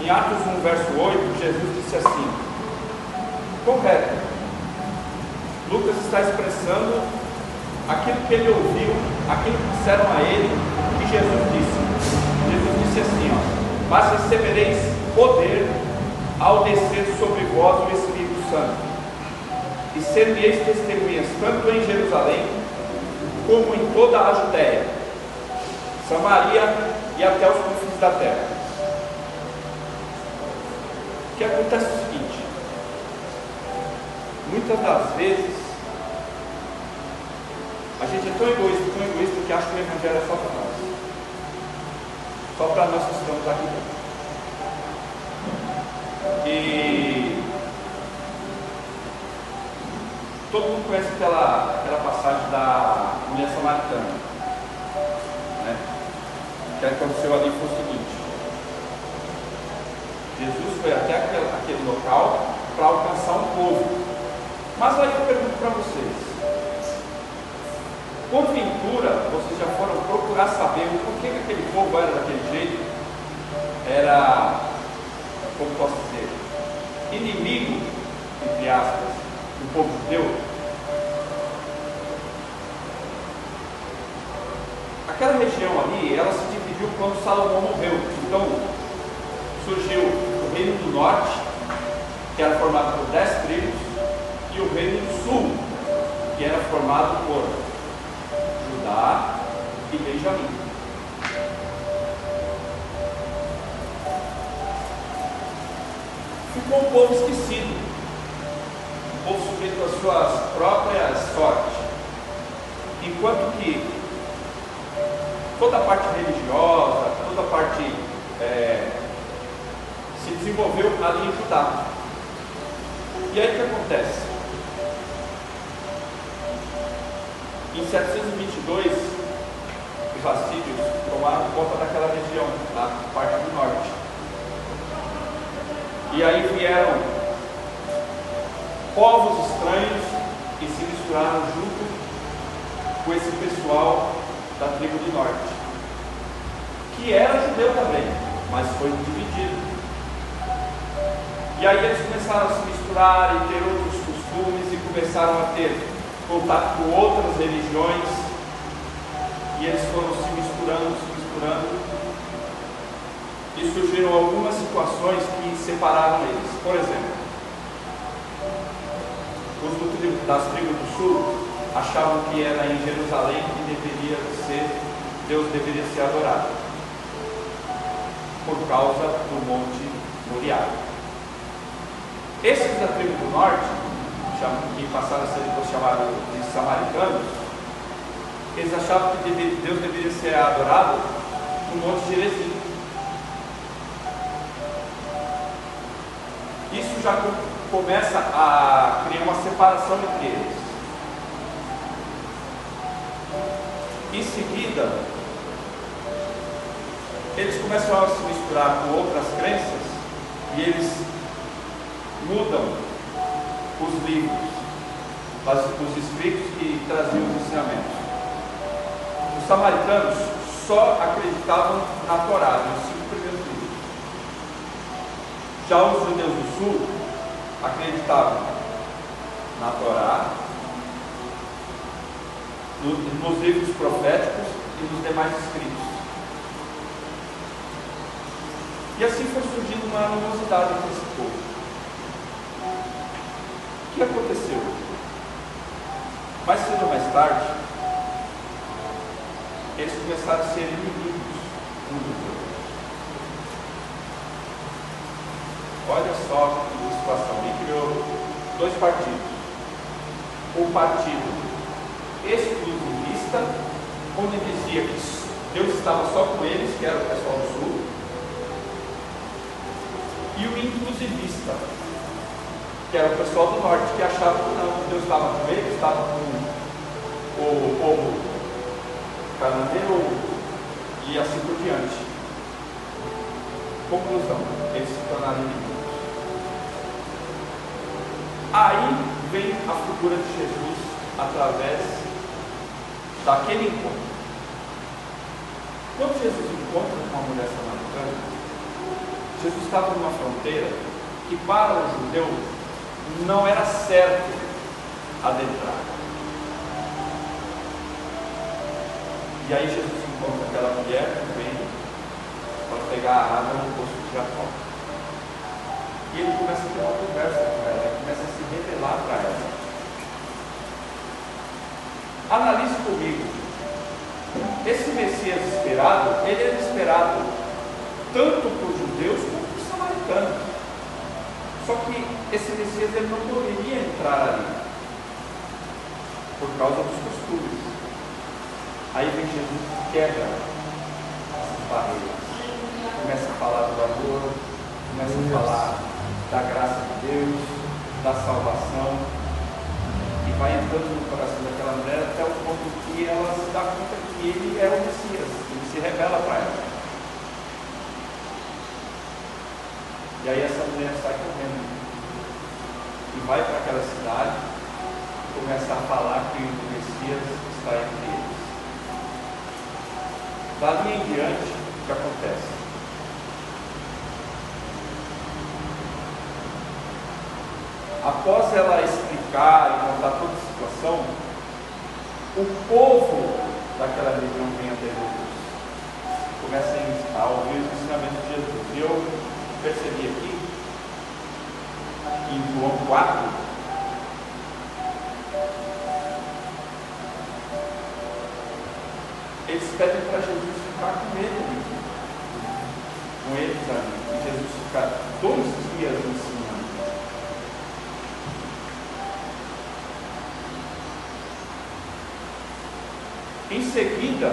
Em Atos 1, verso 8, Jesus disse assim, correto. Lucas está expressando aquilo que ele ouviu, aquilo que disseram a ele, que Jesus disse. Jesus disse assim, ó, mas recebereis poder ao descer sobre vós o Espírito Santo, e ser-me-eis testemunhas tanto em Jerusalém, como em toda a Judéia, Samaria e até os confins da terra. O que acontece é o seguinte, muitas das vezes a gente é tão egoísta que acha que o Evangelho é só para nós. Só para nós que estamos aqui dentro. E todo mundo conhece aquela passagem da mulher samaritana, né? Que aconteceu ali foi o seguinte: Jesus foi até aquele local para alcançar um povo. Mas aí eu pergunto para vocês, porventura vocês já foram procurar saber o porquê que aquele povo era daquele jeito? Era, como posso dizer, inimigo, entre aspas, do povo judeu? Aquela região ali, ela se dividiu quando Salomão morreu. Então surgiu o reino do norte, que era formado por 10 tribos, e o reino do sul, que era formado por Judá e Benjamim. Ficou um povo esquecido, um povo sujeito às suas próprias sortes, enquanto que toda a parte religiosa, toda a parte se desenvolveu ali em Judá. E aí o que acontece? Em 722, os assírios tomaram conta daquela região, na parte do norte. E aí vieram povos estranhos e se misturaram junto com esse pessoal da tribo do norte, que era judeu também, mas foi dividido. E aí eles começaram a se misturar e ter outros costumes e começaram a ter contato com outras religiões, e eles foram se misturando, e surgiram algumas situações que separaram eles. Por exemplo, os das tribos do sul achavam que era em Jerusalém que Deus deveria ser adorado, por causa do Monte Moriá. Esses da tribo do norte, que passaram a ser depois chamados de samaritanos, eles achavam que Deus deveria ser adorado no Monte Gerizim. Isso já começa a criar uma separação entre eles. Em seguida, eles começam a se misturar com outras crenças e eles mudam os livros, os escritos que traziam os ensinamentos. Os samaritanos só acreditavam na Torá, nos 5 primeiros livros. Já os judeus do sul acreditavam na Torá, nos livros proféticos e nos demais escritos. E assim foi surgindo uma animosidade entre esse povo. O que aconteceu? Mais cedo ou mais tarde, eles começaram a ser inimigos um dos outros. Olha só que situação. E criou 2 partidos. O partido exclusivista, onde dizia que Deus estava só com eles, que era o pessoal do sul, e o inclusivista, que era o pessoal do norte, que achava que não, Deus estava com eles, estava com o povo cananeu e assim por diante. Conclusão, eles se tornaram inimigos. Aí vem a figura de Jesus através daquele encontro. Quando Jesus encontra com uma mulher samaritana, Jesus estava numa fronteira que para o judeu não era certo adentrar. E aí Jesus encontra aquela mulher que vem para pegar a água no poço de Jacó. E ele começa a ter uma conversa com ela, ele começa a se revelar para ela. Analise comigo. Esse Messias esperado, ele era esperado tanto por judeus como por samaritanos. Só que esse Messias ele não poderia entrar ali por causa dos costumes. Aí vem Jesus e quebra essas barreiras. Começa a falar do amor, começa a falar da graça de Deus, da salvação, e vai entrando no coração daquela mulher até o ponto que ela se dá conta que ele é o Messias, ele se revela para ela. E aí essa mulher sai correndo e vai para aquela cidade e começa a falar que o Messias está entre eles. Dali em diante, o que acontece? Após ela explicar e contar toda a situação, o povo daquela região vem até Jesus. Começa a ouvir os ensinamentos de Jesus. E eu percebi aqui, em João 4, eles pedem para Jesus ficar com eles ali. E Jesus ficar 2 dias ensinando. Em seguida,